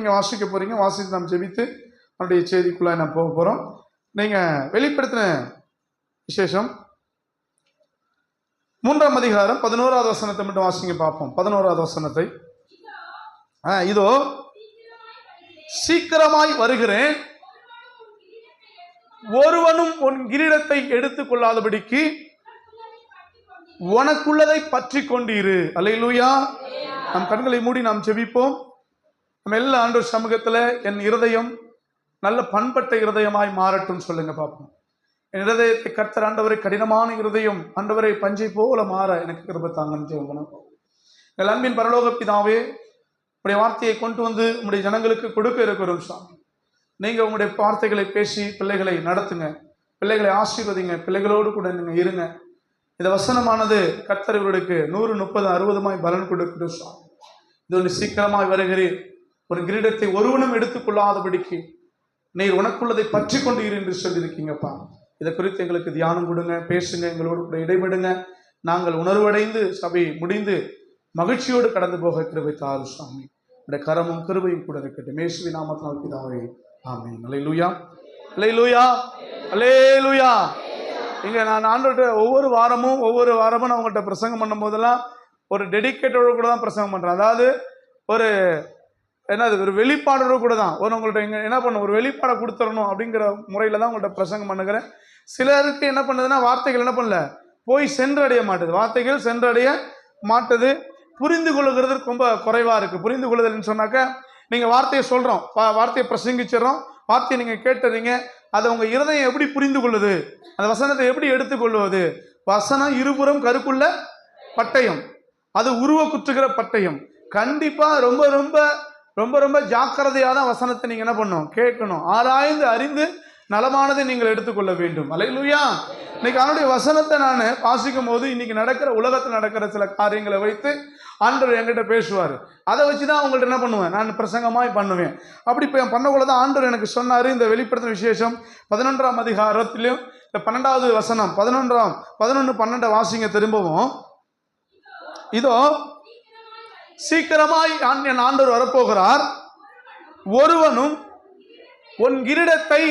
நீங்கள் வாசிக்க போகிறீங்க. வாசித்து நாம் ஜெபித்து அவருடைய செய்திக்குள்ளே நாம் போக போகிறோம். நீங்கள் வெளிப்படுத்தின விசேஷம் 3ஆம் அதிகாரம் 11வது வசனத்தை மட்டும் வாசிங்க பார்ப்போம். 11வது வசனத்தை. இதோ சீக்கிரமாய் வருகிறேன், ஒருவனும் உன் கிரீடத்தை எடுத்துக் கொள்ளாதபடிக்கு உனக்குள்ளதை பற்றி கொண்டீரு. அல்லேலூயா. நம் கண்களை மூடி நாம் ஜெபிப்போம். நம்ம எல்லா ஆண்டவர் சமூகத்தில் என் இருதயம் நல்ல பண்பட்ட இருதயமாய் மாறட்டும் சொல்லுங்க பார்ப்போம். என் இருதயத்தை கர்த்தர் ஆண்டவரை கடினமான இருதயம் ஆண்டவரை பஞ்சை போல மாற எனக்கு கிருபை தாங்கன்னு ஜெபம். எங்கள் அன்பின் பரலோக பிதாவே, உங்களுடைய வார்த்தையை கொண்டு வந்து உங்களுடைய ஜனங்களுக்கு கொடுக்க இருக்கிறோம் சாமி. நீங்கள் உங்களுடைய வார்த்தைகளை பேசி பிள்ளைகளை நடத்துங்க, பிள்ளைகளை ஆசீர்வதிங்க, பிள்ளைகளோடு கூட நீங்கள் இருங்க. இந்த வசனமானது கர்த்தர் இவர்களுக்கு 100, 30, 60 பலன் கொடுக்கட்டும் சாமி. இது ஒன்று சீக்கிரமாய் வருகிறேன், ஒரு கிரீடத்தை ஒருவனும் எடுத்துக்கொள்ளாதபடிக்கு நீர் உனக்குள்ளதை பற்றி கொண்டு இரு என்று சொல்லியிருக்கீங்கப்பா. இதை குறித்து எங்களுக்கு தியானம் கொடுங்க, பேசுங்க, எங்களோடு கூட இடைபெடுங்க. நாங்கள் உணர்வடைந்து சபை முடிந்து மகிழ்ச்சியோடு கடந்து போக கிருபை தாரும் சாமி. உடைய கரமும் கிருபையும் கூட இருக்கட்டும். இயேசுவின் நாமத்தினால் பிதாவே, ஆமென். அல்லேலூயா, அல்லேலூயா, அல்லேலூயா. இங்கே நான் ஆண்டவர்கிட்ட ஒவ்வொரு வாரமும் நான் அவங்கள்ட்ட பிரசங்கம் பண்ணும் போதெல்லாம் ஒரு டெடிக்கேட்டோடு கூட தான் பிரசங்கம் பண்ணுறேன். அதாவது ஒரு ஒரு வெளிப்பாடோடு கூட தான் உங்கள்கிட்ட இங்கே என்ன பண்ண ஒரு வெளிப்பாடை கொடுத்துடணும் அப்படிங்கிற முறையில் தான் உங்கள்கிட்ட பிரசங்கம் பண்ணுகிறேன். சிலருக்கு என்ன பண்ணுதுன்னா வார்த்தைகள் என்ன பண்ணல போய் சென்றடைய மாட்டுது, வார்த்தைகள் சென்றடைய மாட்டுது. புரிந்து கொள்ளுகிறது ரொம்ப குறைவாக இருக்குது. புரிந்து கொள்ளுதல்னு சொன்னாக்கா நீங்கள் வார்த்தையை சொல்கிறோம், வார்த்தையை பிரசங்கிச்சிடறோம், வார்த்தையை நீங்கள் கேட்டுறீங்க, அதை உங்கள் இருதயம் எப்படி புரிந்து கொள்ளுது, அந்த வசனத்தை எப்படி எடுத்துக்கொள்வது? வசனம் இருபுறம் கருக்குள்ள பட்டயம், அது உருவ குற்றுகிற பட்டயம். கண்டிப்பாக ரொம்ப ரொம்ப ரொம்ப ரொம்ப ஜாக்கிரதையாக தான் வசனத்தை நீங்கள் என்ன பண்ணணும், கேட்கணும். ஆராய்ந்து அறிந்து நலமானதை நீங்கள் எடுத்துக்கொள்ள வேண்டும். அல்லேலூயா. இன்னைக்கு அவனுடைய வசனத்தை நான் வாசிக்கும் போது இன்னைக்கு நடக்கிற உலகத்தில் நடக்கிற சில காரியங்களை வைத்து ஆண்டவர் என்கிட்ட பேசுவார். அதை வச்சு தான் அவங்கள்ட்ட என்ன பண்ணுவேன், நான் பிரசங்கமாய் பண்ணுவேன். அப்படி பண்ணக்குள்ள தான் ஆண்டவர் எனக்கு சொன்னார். இந்த வெளிப்படுத்தின விசேஷம் 11ஆம் அதிகாரத்திலும் இந்த 12வது வசனம் 11, 12 வாசிங்க திரும்பவும். இதோ சீக்கிரமாய் என் ஆண்டவர் வரப்போகிறார், ஒருவனும் உன் கிரீடத்தை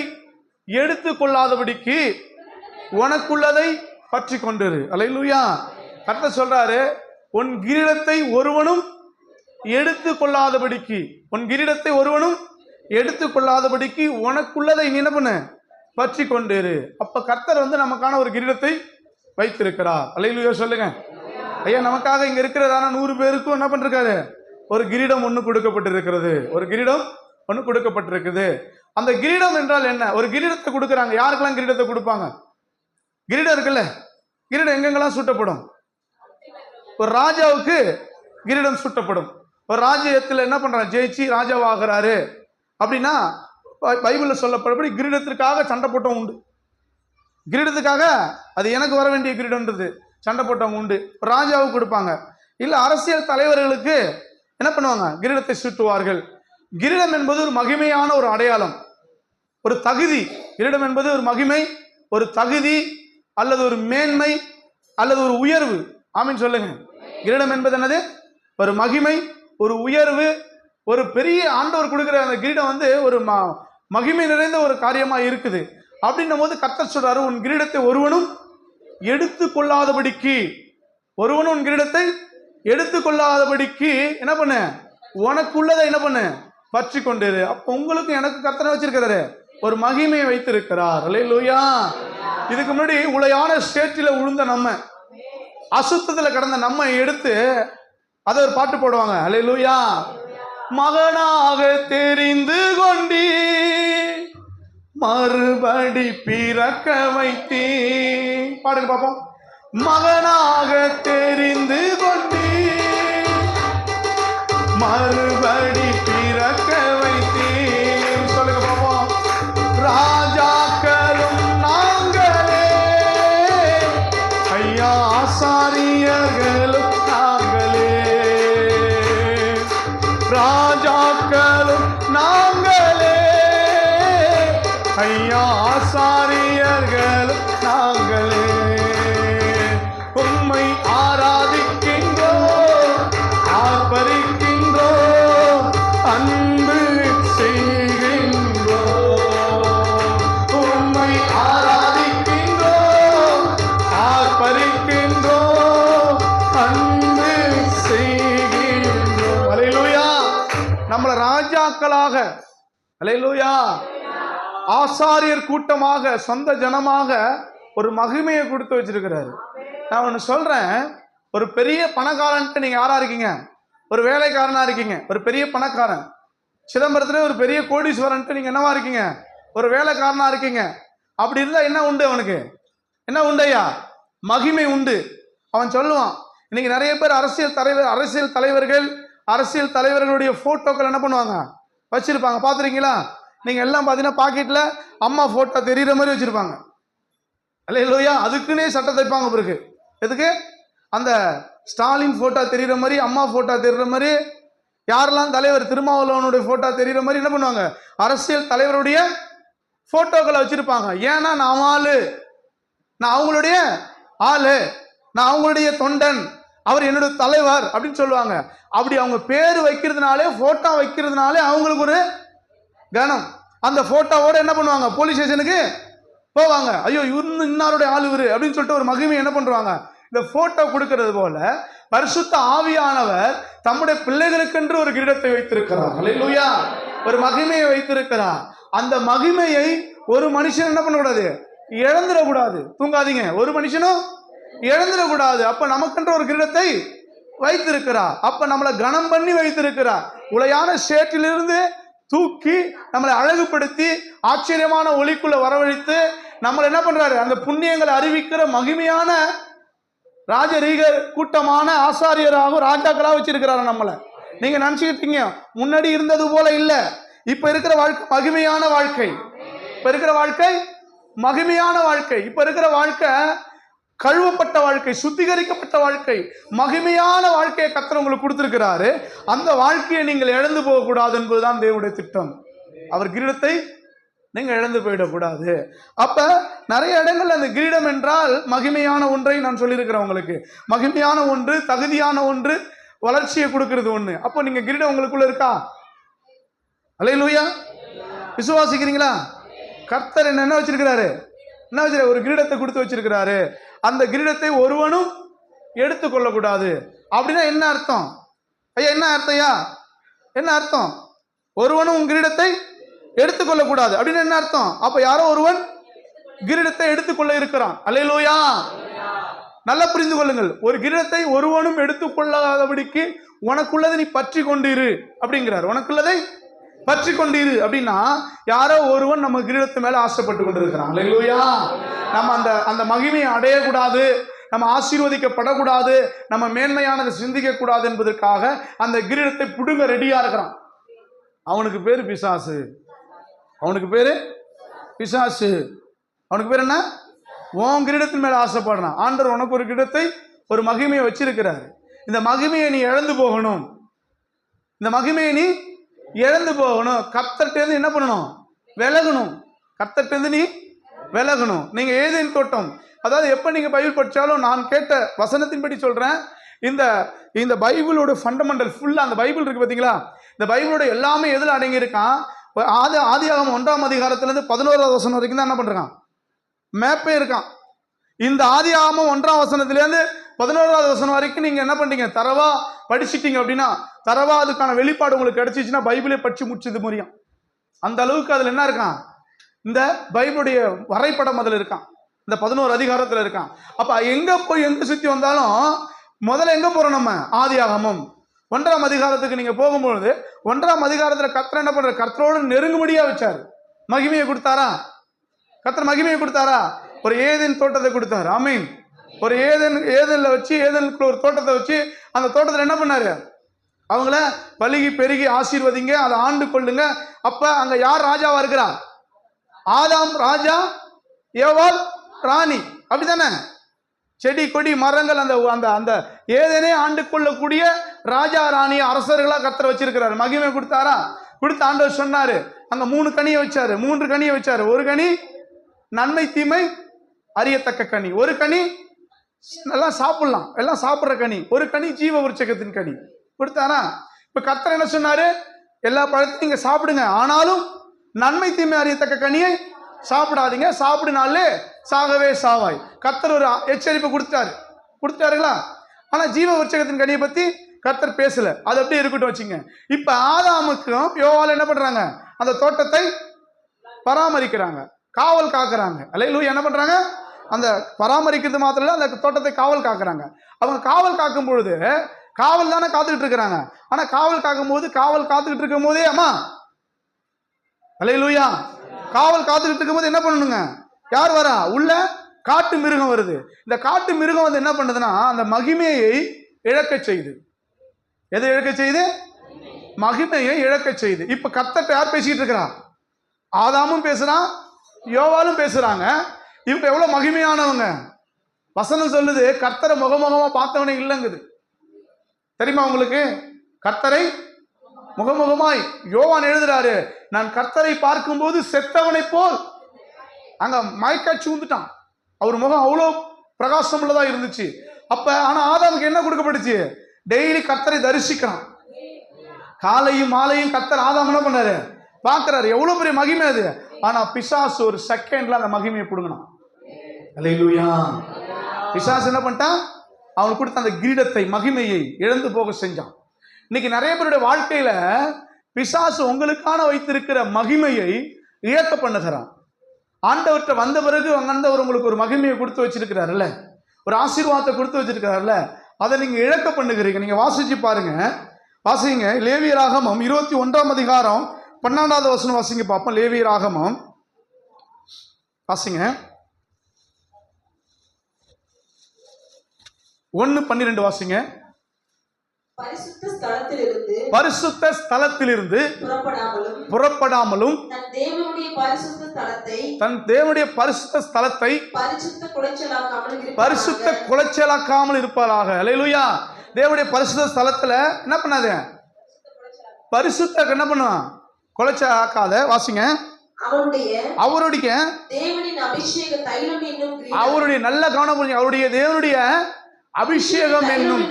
எடுத்துக் கொள்ளாதபடிக்கு உனக்குள்ளதை பற்றி கொண்டிரு. அல்லேலூயா. கர்த்தர் சொல்றாரு, உன் கிரீடத்தை ஒருவனும் எடுத்துக் கொள்ளாதபடிக்கு, உன் கிரீடத்தை ஒருவனும் எடுத்துக் கொள்ளாதபடிக்கு உனக்குள்ளதை நீ என்ன பண்ண பற்றி கொண்டிரு. அப்ப கர்த்தர் நமக்கான ஒரு கிரீடத்தை வைத்திருக்கிறார். அல்லேலூயா சொல்லுங்க. ஐயா, நமக்காக இங்க இருக்கிறதான 100 பேருக்கும் என்ன பண்ணிருக்காரு, ஒரு கிரீடம் ஒன்று கொடுக்கப்பட்டிருக்கிறது, ஒரு கிரீடம் ஒன்று கொடுக்கப்பட்டிருக்குது. அந்த கிரீடம் என்றால் என்ன? ஒரு கிரீடத்தை கொடுக்குறாங்க. யாருக்கெல்லாம் கிரீடத்தை கொடுப்பாங்க? கிரீடம் இருக்குல்ல, கிரீடம் எங்கெங்கெல்லாம் சூட்டப்படும்? ஒரு ராஜாவுக்கு கிரீடம் சூட்டப்படும். ஒரு ராஜ்யத்தில் என்ன பண்றாரு, ஜெயிச்சு ராஜாவாகிறாரு அப்படின்னா பைபிளில் சொல்லப்படபடி கிரீடத்திற்காக சண்டை போட்டவங்க உண்டு. கிரீடத்துக்காக அது எனக்கு வர வேண்டிய கிரீடம்ன்றது சண்டை போட்டவங்க உண்டு. ராஜாவுக்கு கொடுப்பாங்க. இல்லை அரசியல் தலைவர்களுக்கு என்ன பண்ணுவாங்க, கிரீடத்தை சூட்டுவார்கள். கிரீடம் என்பது ஒரு மகிமையான ஒரு அடையாளம், ஒரு தகுதி. கிரீடம் என்பது ஒரு மகிமை, ஒரு தகுதி, அல்லது ஒரு மேன்மை, அல்லது ஒரு உயர்வு. ஆமீன் சொல்லுங்க. கிரீடம் என்பது என்னது? ஒரு மகிமை, ஒரு உயர்வு, ஒரு பெரிய ஆண்டவர் கொடுக்குற அந்த கிரீடம் ஒரு மகிமை நிறைந்த ஒரு காரியமா இருக்குது. அப்படின்னும் போது கர்த்தர் சொல்றாரு, உன் கிரீடத்தை ஒருவனும் எடுத்துக்கொள்ளாதபடிக்கு, ஒருவனும் உன் கிரீடத்தை எடுத்துக்கொள்ளாதபடிக்கு என்ன பண்ண, உனக்குள்ளதை என்ன பண்ண பற்றி கொண்டிரு. அப்போ உங்களுக்கு எனக்கு கர்த்தர் வச்சிருக்கிறாரு, ஒரு மகிமையை வைத்திருக்கிறார். அல்லேலூயா. இதுக்கு முன்னாடி உளையான ஸ்டேட்டில் விழுந்த நம்ம, அசுத்தத்தில் கடந்த நம்ம எடுத்து அதை ஒரு பாட்டு போடுவாங்க. அல்லேலூயா. மகனாக தெரிந்து கொண்டி மறுபடி பிறக்க வைத்தீ. பாடுங்க பாப்போம். மகனாக தெரிந்து கொண்டி மறுபடி பிறக்க வைத்தீ. சொல்லுங்க பாப்போம். ராஜாக்களும் நாங்களே, ஐயா ஆசாரியர்களும் நாங்களே, ராஜாக்களும் நாங்களே, ஐயா ஆசாரியர்களும் நாங்களே, உம்மை ஆராதிக்கின்றோம், ஆர்ப்பரிக்கின்றோம், அன்பு ராஜாக்களாக, அல்லேலூயா, ஆசாரியர் கூட்டமாக, சொந்த ஜனமாக ஒரு மகிமையை கொடுத்து வச்சிருக்கிறாரு. நான் ஒன்று சொல்றேன், ஒரு பெரிய பணக்காரன்ட்டு நீங்க யாரா இருக்கீங்க? ஒரு வேலைக்காரனா இருக்கீங்க. ஒரு பெரிய பணக்காரன். சிதம்பரத்துல ஒரு பெரிய கோடீஸ்வரன்ட்டு நீங்க என்னவா இருக்கீங்க? ஒரு வேலைக்காரனா இருக்கீங்க. அப்படி இருந்தா என்ன உண்டு? அவனுக்கு என்ன உண்டையா? மகிமை உண்டு. அவன் சொல்லுவான். இன்னைக்கு நிறைய பேர் அரசியல் தலைவர்களுடைய போட்டோக்கள் என்ன பண்ணுவாங்க? வச்சிருப்பாங்க. பார்த்துருக்கீங்களா? நீங்க எல்லாம் பார்த்தீங்கன்னா பாக்கெட்ல அம்மா போட்டோ தெரியுற மாதிரி வச்சிருப்பாங்க. அல்லேலூயா. அதுக்குன்னே சட்டை தைப்பாங்க. பிறகு எதுக்கு? அந்த ஸ்டாலின் போட்டோ தெரியுற மாதிரி, அம்மா போட்டோ தெரியுற மாதிரி, யாரெல்லாம் தலைவர் திருமாவளவனுடைய போட்டோ தெரியுற மாதிரி என்ன பண்ணுவாங்க? அரசியல் தலைவருடைய போட்டோக்களை வச்சிருப்பாங்க. ஏன்னா நான் ஆளு, நான் அவங்களுடைய ஆளு, நான் அவங்களுடைய தொண்டன், அவர் என்னுடைய தலைவர் அப்படின்னு சொல்லுவாங்க. அப்படி அவங்க பேர் வைக்கிறதுனாலே, போட்டோ வைக்கிறதுனாலே அவங்களுக்கு ஒரு கனம். அந்த போட்டோவோட என்ன பண்ணுவாங்க? போலீஸ் ஸ்டேஷனுக்கு போவாங்க. ஐயோ இன்னாருடைய ஆளு இவரு அப்படின்னு சொல்லிட்டு ஒரு மகிமை என்ன பண்றாங்க? இந்த போட்டோ கொடுக்கிறது போல பரிசுத்த ஆவியானவர் தம்முடைய பிள்ளைகளுக்கென்று ஒரு கிரீடத்தை வைத்திருக்கிறார். அல்லேலூயா. ஒரு மகிமையை வைத்திருக்கிறார். அந்த மகிமையை ஒரு மனுஷன் என்ன பண்ணக்கூடாது? இழந்துடக்கூடாது. தூங்காதீங்க. ஒரு மனுஷனும் இழந்துடக்கூடாது. அப்ப நமக்கென்று ஒரு கிரீடத்தை வைத்திருக்கிறார். அப்ப நம்மளை கனம் பண்ணி வைத்திருக்கிறார். உளையான சேற்றிலிருந்து தூக்கி நம்மளை அழகுபடுத்தி ஆச்சரியமான ஒளிக்குள்ள வரவழைத்து நம்மளை என்ன பண்றாரு? அந்த புண்ணியங்களை அறிவிக்கிற மகிமையான ராஜரீக கூட்டமான ஆசாரியராக ராஜாக்களாக வச்சிருக்கிறாரு நம்மளை. நீங்க நினைச்சுக்கிட்டீங்க முன்னாடி இருந்தது போல இல்ல. இப்ப இருக்கிற வாழ்க்கை மகிமையான வாழ்க்கை. இப்ப இருக்கிற வாழ்க்கை மகிமையான வாழ்க்கை. இப்ப இருக்கிற வாழ்க்கை கழுவப்பட்ட வாழ்க்கை, சுத்திகரிக்கப்பட்ட வாழ்க்கை, மகிமையான வாழ்க்கையை கர்த்தர் உங்களுக்கு கொடுத்திருக்கிறாரு. அந்த வாழ்க்கையை நீங்கள் இழந்து போகக்கூடாது என்பதுதான் தேவனுடைய திட்டம். அவர் கிரீடத்தை நீங்க இழந்து போயிடக்கூடாது. அப்ப நிறைய இடங்கள் அந்த கிரீடம் என்றால் மகிமையான ஒன்றை நான் சொல்லியிருக்கிறேன் உங்களுக்கு. மகிமையான ஒன்று, தகுதியான ஒன்று, வளர்ச்சியை கொடுக்கிறது ஒண்ணு. அப்போ நீங்க கிரீடம் உங்களுக்குள்ள இருக்கா? அல்லேலூயா. விசுவாசிக்கிறீங்களா? கர்த்தர் என்ன வச்சிருக்கிறாரு? என்ன வச்சிருக்காரு? ஒரு கிரீடத்தை கொடுத்து வச்சிருக்கிறாரு. அந்த கிரீடத்தை ஒருவனும் எடுத்துக்கொள்ளக்கூடாது. அப்படின்னா என்ன அர்த்தம்? ஐயா என்ன அர்த்தையா? என்ன அர்த்தம்? ஒருவனும் உன் கிரீடத்தை எடுத்துக்கொள்ளக்கூடாது அப்படின்னு என்ன அர்த்தம்? அப்ப யாரோ ஒருவன் கிரீடத்தை எடுத்துக்கொள்ள இருக்கிறான். அல்லேலூயா. நல்லா புரிந்து கொள்ளுங்கள். ஒரு கிரீடத்தை ஒருவனும் எடுத்துக்கொள்ளாதபடிக்கு உனக்குள்ளதை நீ பற்றி கொண்டிரு அப்படிங்கிறார். உனக்குள்ளதை பற்றி கொண்டிரு அப்படின்னா யாரோ ஒருவன் நம்ம கிரீடத்து மேல ஆசைப்பட்டு கொண்டிருக்கிறான். அல்லேலூயா. நம்ம அந்த மகிமையை அடையக்கூடாது, நம்ம ஆசீர்வதிக்கப்படக்கூடாது, நம்ம மேன்மையானதை சிந்திக்க கூடாது என்பதற்காக அந்த கிரீடத்தை புடுங்க ரெடியா இருக்கிறான். அவனுக்கு பேரு பிசாசு. அவனுக்கு பேரு பிசாசு. அவனுக்கு பேர் என்ன? உன் கிரீடத்தின் மேல ஆசைப்படுறான். ஆண்டவர் உனக்கு ஒரு கிரீடத்தை, ஒரு மகிமையை வச்சிருக்கிறார். இந்த மகிமையை நீ இழந்து போகணும். இந்த மகிமையை நீ இழந்து போகணும். கர்த்தர்ட்டேந்து என்ன பண்ணணும்? விலகணும். கர்த்தர்ட்டேந்து நீ விலகணும். நீங்க ஏதேன் தோட்டம், அதாவது எப்ப நீங்க பைபிள் படிச்சாலும் நான் கேட்ட வசனத்தின்படி சொல்றேன். இந்த பைபிளோட ஃபண்டமெண்டல் ஃபுல்லா அந்த பைபிள் இருக்கு பாத்தீங்களா? இந்த பைபிளோட எல்லாமே எதுல அடங்கி இருக்கான்? ஆதியாகமம் 1ஆம் அதிகாரத்திலிருந்து 11ஆவது வசனம் வரைக்கும் தான் என்ன பண்றான்? மேப்பே இருக்கான். இந்த ஆதியாகமம் 1ஆம் வசனத்திலேருந்து 11ஆவது வசனம் வரைக்கும் நீங்க என்ன பண்றீங்க? தரவா படிச்சிட்டீங்க அப்படின்னா, தரவா அதுக்கான வெளிப்பாடு உங்களுக்கு கிடைச்சிச்சுன்னா பைபிளே படிச்சு முடிச்சது முடியும். அந்த அளவுக்கு அதுல என்ன இருக்கான்? இந்த பைபிளுடைய வரைபடம் அதுல இருக்கான். இந்த 11 அதிகாரத்துல இருக்கான். அப்ப எங்க சுத்தி வந்தாலும் முதல்ல எங்க போறோம்? நம்ம ஆதியாகமம் 1ஆம் அதிகாரத்துக்கு நீங்க போகும்பொழுது 1ஆம் அதிகாரத்துல கர்த்தர் என்ன பண்ற? கர்த்தரோடு நெருங்கும்படியா வச்சாரு. மகிமையை கொடுத்தாரா? கர்த்தர் மகிமையை கொடுத்தாரா? ஒரு ஏதேன் தோட்டத்தை கொடுத்தாரு. ஆமீன். ஒரு ஏதேன்ல வச்சு, ஏதேனுக்குள்ள ஒரு தோட்டத்தை வச்சு அந்த தோட்டத்துல என்ன பண்ணாரு? அவங்கள பலுகி பெருகி ஆசீர்வதிங்க, அதை ஆண்டு கொள்ளுங்க. அப்ப அங்க யார் ராஜாவா இருக்கிறா? ஆதாம் ராஜா, ஏவாள் ராணி. அப்படித்தானே? செடி கொடி மரங்கள் அந்த ஏதேனே ஆண்டு கொள்ளக்கூடிய ராஜா ராணி அரசர்களா கர்த்தர் வச்சிருக்கிறாரு. மகிமை கொடுத்தாரா? கொடுத்த ஆண்டவர் சொன்னாரு அங்க 3 கனியை வச்சாரு. 3 கனியை வச்சாரு. ஒரு கனி நன்மை தீமை அறியத்தக்க கனி, ஒரு கனி எல்லாம் சாப்பிடலாம், எல்லாம் சாப்பிடுற கனி, ஒரு கனி ஜீவ விருட்சகத்தின் கனி கொடுத்தாரா? இப்ப கர்த்தர் என்ன சொன்னாரு? எல்லா பழத்தையும் நீங்க சாப்பிடுங்க, ஆனாலும் நன்மை தீமை அறியத்தக்க கனியை சாப்பிடாதீங்க, சாப்பிடினாலே சாகவே சாவாய். கர்த்தர் ஒரு எச்சரிப்பு கொடுத்தாருங்களா? ஆனா ஜீவ விருட்சகத்தின் கனியை பத்தி கர்த்தர் பேசல, அது அப்படியே இருக்கட்டும் வச்சுங்க. இப்ப ஆதாமுக்கும் யோவாலும் என்ன பண்றாங்க? அந்த தோட்டத்தை பராமரிக்கிறாங்க, காவல் காக்குறாங்க. அல்லேலூயா. என்ன பண்றாங்க? அந்த பராமரிக்கிறது மாத்திரம் இல்ல, அந்த தோட்டத்தை காவல் காக்குறாங்க. அவங்க காவல் காக்கும் பொழுது காவல் தானே காத்துக்கிட்டு இருக்கிறாங்க. ஆனா காவல் காக்கும் போது, காவல் காத்துக்கிட்டு இருக்கும் போதே அம்மா அல்லேலூயா, காவல் காத்துக்கிட்டு இருக்கும் போது என்ன பண்ணணுங்க? யார் வரா? உள்ள காட்டு மிருகம் வருது. இந்த காட்டு மிருகம் வந்து என்ன பண்ணுதுன்னா அந்த மகிமையை இழக்க செய்யுது. எதை இழக்க செய்யுது? மகிமையை இழக்க செய்யுது. இப்ப கர்த்தர்ட்ட யார் பேசிட்டு இருக்கிறா? ஆதாமும் பேசுறான், யோவாலும் பேசுறாங்க. இவங்க எவ்வளவு மகிமையானவங்க. வசனம் சொல்லுது, கர்த்தரை முகமுகமா பார்த்தவனே இல்லைங்குது. தெரியுமா உங்களுக்கு? கர்த்தரை முகமுகமாய் யோவான் எழுதுறாரு, நான் கர்த்தரை பார்க்கும்போது செத்தவனை போல். அங்க மயக்காட்சி வந்துட்டான். அவர் முகம் அவ்வளோ பிரகாசம் உள்ளதா இருந்துச்சு. அப்ப ஆனா ஆதாமுக்கு என்ன கொடுக்கப்பட்டுச்சு? டெய்லி கர்த்தரை தரிசிக்கிறான். காலையும் மாலையும் கர்த்தர் ஆதாம் என்ன பண்ணாரு? பார்க்கிறாரு. எவ்வளவு பெரிய மகிமை அது. ஆனா பிசாசு ஒரு செகண்ட்ல அந்த மகிமையை பிடுங்கணும். அல்லேலூயா. பிசாசு என்ன பண்ணிட்டான்? அவனுக்கு கொடுத்த அந்த கிரீடத்தை, மகிமையை இழந்து போக செஞ்சான். இன்னைக்கு நிறைய பேருடைய வாழ்க்கையில பிசாசு உங்களுக்கான வைத்திருக்கிற மகிமையை இழக்க பண்ணுகிறான். ஆண்டவர்கிட்ட வந்த பிறகு ஆண்டவர் உங்களுக்கு ஒரு மகிமையை கொடுத்து வச்சிருக்கிறாருல்ல, ஒரு ஆசீர்வாதத்தை கொடுத்து வச்சிருக்கிறாருல்ல, அதை நீங்க இழக்க பண்ணுகிறீங்க. நீங்க வாசிச்சு பாருங்க, வாசிங்க. லேவியராகமம் 21ஆம் அதிகாரம் 12வது வசனம் வாசிங்க பார்ப்போம். லேவியராகமம் வாசிங்க 1:12 வாசிங்க. பரிசுத்த ஸ்தலத்திலிருந்து புறப்படாமலும் தன் தேவனுடைய பரிசுத்த ஸ்தலத்தை பரிசுத்த குலைச்சலாக்காமல் இருப்பாராக. அல்லேலூயா. தேவனுடைய பரிசுத்த ஸ்தலத்துல என்ன பண்ணாத? பரிசுத்த என்ன பண்ணுவான்? குலைச்சலாக்காத. வாசிங்க. அவருடைய அவருடைய நல்ல கவனம் புரிஞ்சு, அவருடைய தேவனுடைய அபிஷேகம் என்னும்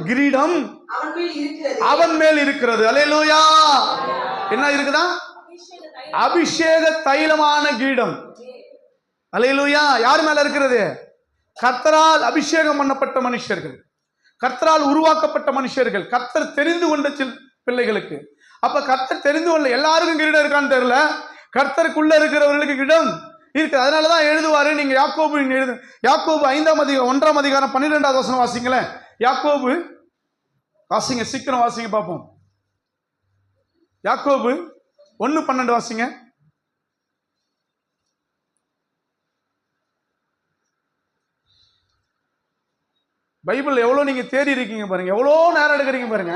கிரீடம் அவன் மேல் இருக்கிறது. அல்லேலூயா. என்ன இருக்குதா? அபிஷேக தைலமான கிரீடம். அல்லேலூயா. யார் மேல இருக்கிறது? கர்த்தரால் அபிஷேகம் பண்ணப்பட்ட மனுஷர்கள், கர்த்தரால் உருவாக்கப்பட்ட மனுஷர்கள், கர்த்தர் தெரிந்து கொண்ட பிள்ளைகளுக்கு. அப்ப கர்த்தர் தெரிந்து கொள்ள எல்லாருக்கும் கிரீடம் இருக்கான்னு தெரியல, கர்த்தருக்குள்ள இருக்கிறவர்களுக்கு கிரீடம் இருக்கு. அதனாலதான் எழுதுவாரு. நீங்க யாக்கோபு எழுது, யாக்கோபு 1ஆம் அதிகாரம் 12வது வசனம் வாசிங்களேன். யாக்கோபு வாசிங்க, சீக்கிரம் வாசிங்க பார்ப்போம். யாக்கோபு 1:12 வாசிங்க. பைபிள் எவ்வளவு நீங்க தேடி இருக்கீங்க பாருங்க, எவ்வளவு நேரம் எடுக்கிறீங்க பாருங்க.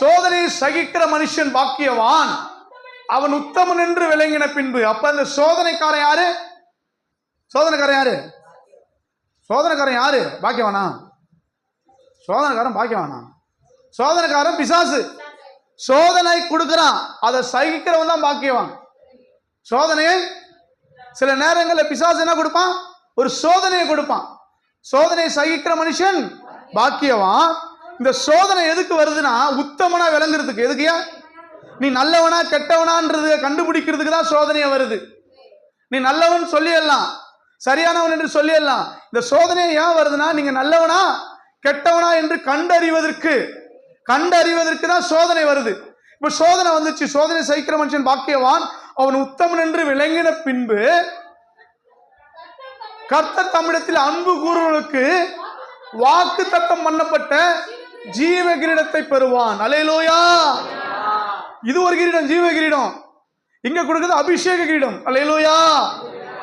சோதனை சகிக்கிற மனுஷன் பாக்கியவான், அவன் உத்தமன் என்று விளங்கின பின்பு. அப்ப அந்த சோதனைக்காரன் யாரு? சோதனைக்காரன் யாரு? சோதனைக்காரன் யாரு? பாக்கியவானா? சோதனைக்காரன் பாக்கியவானா? சோதனைக்காரன் பிசாசு. சோதனை கொடுக்கிறான், அதை சகிக்கிறவன் தான் பாக்கியவான். சோதனையை சில நேரங்களில் பிசாசு என்ன கொடுப்பான்? ஒரு சோதனையை கொடுப்பான். சோதனையை சகிக்கிற மனுஷன் பாக்கியவான். இந்த சோதனை எதுக்கு வருதுன்னா உத்தமனா விளங்குறதுக்கு. எதுக்குயா? நீ நல்லவனா கெட்டவனான்றது கண்டுபிடிக்கிறதுக்கு தான் சோதனையா வருது. நீ நல்லவன் சொல்லிடலாம், சரியானவன் என்று சொல்லிடலாம். இந்த சோதனை ஏன் வருதுன்னா நீங்க நல்லவனா கெட்டவனா என்று கண்டறிவதற்கு தான் சோதனை வருது. இப்ப சோதனை வந்துச்சு. சோதனை சகிக்கிற மனுஷன் பாக்கியவான், அவன் உத்தமன் என்று விளங்கின பின்பு கர்த்தர் தம்மிடத்தில் அன்பு கூறுவதற்கு வாக்கு தத்தம் பண்ணப்பட்ட ஜீவ கிரீடத்தை பெறுவான். அல்லேலூயா. இது ஒரு கிரீடம், ஜீவ கிரீடம். இங்க கொடுக்கிறது அபிஷேக கிரீடம். அல்லேலூயா.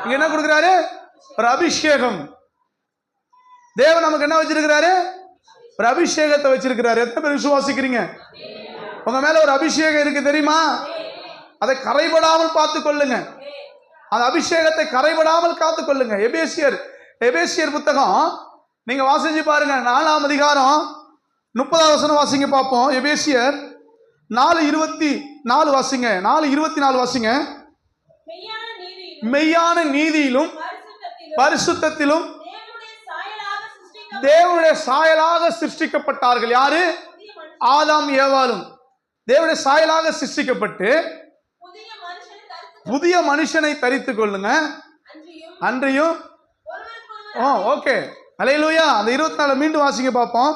இங்க என்ன கொடுக்கிறாரு? ஒரு அபிஷேகம். தேவன் நமக்கு என்ன வச்சிருக்கிறாரு? ஒரு அபிஷேகத்தை வச்சிருக்கிறாரு. எத்தனை பேர் விசுவாசிக்கிறீங்க? உங்க மேல ஒரு அபிஷேகம் இருக்கு தெரியுமா? அதை கரைபடாமல் பார்த்துக் கொள்ளுங்க. அந்த அபிஷேகத்தை கரைபடாமல் காத்துக் கொள்ளுங்க. எபேசியர் புத்தகம் நீங்க வாசிச்சு பாருங்க. 4ஆம் அதிகாரம் 30வது வசனம் வாசிங்க பார்ப்போம். எபேசியர் 4:24 வாசிங்க. 4:24 வாசிங்க. மெய்யான நீதியிலும் பரிசுத்தத்திலும் தேவனுடைய சாயலாக சிருஷ்டிக்கப்பட்டார்கள். யாரு? ஆதாம் ஏவாளும் தேவனுடைய சாயலாக சிருஷ்டிக்கப்பட்டு புதிய மனுஷனை தரித்துக் கொள்ளுங்க. அன்றியும் ஓகே, அல்லேலூயா. அந்த 24 மீண்டும் வாசிங்க பார்ப்போம்.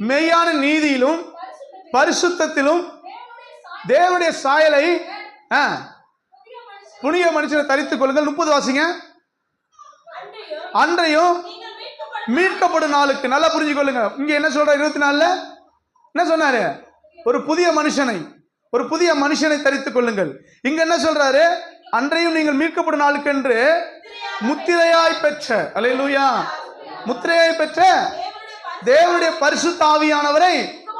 மெய்யான நீதியிலும் பரிசுத்தத்திலும் தேவனுடைய சாயலை புனிய மனுஷனை தரித்துக் கொள்ளுங்கள். 30 வாசிங்க. அன்றையும் மீட்கப்படும் நாளுக்கு. நல்லா புரிஞ்சுக்கொள்ளுங்க. இங்க என்ன சொல்ற? 24 என்ன சொன்னாரு? ஒரு புதிய மனுஷனை தரித்துக் கொள்ளுங்கள். இங்க என்ன சொல்றாரு? அன்றையும் நீங்கள் மீட்கப்படும் நாளுக்கு என்று முத்திரையாய் பெற்ற, அல்லேலூயா, முத்திரையாய் பெற்ற தேவனுடைய பரிசுத்த ஆவியானவரை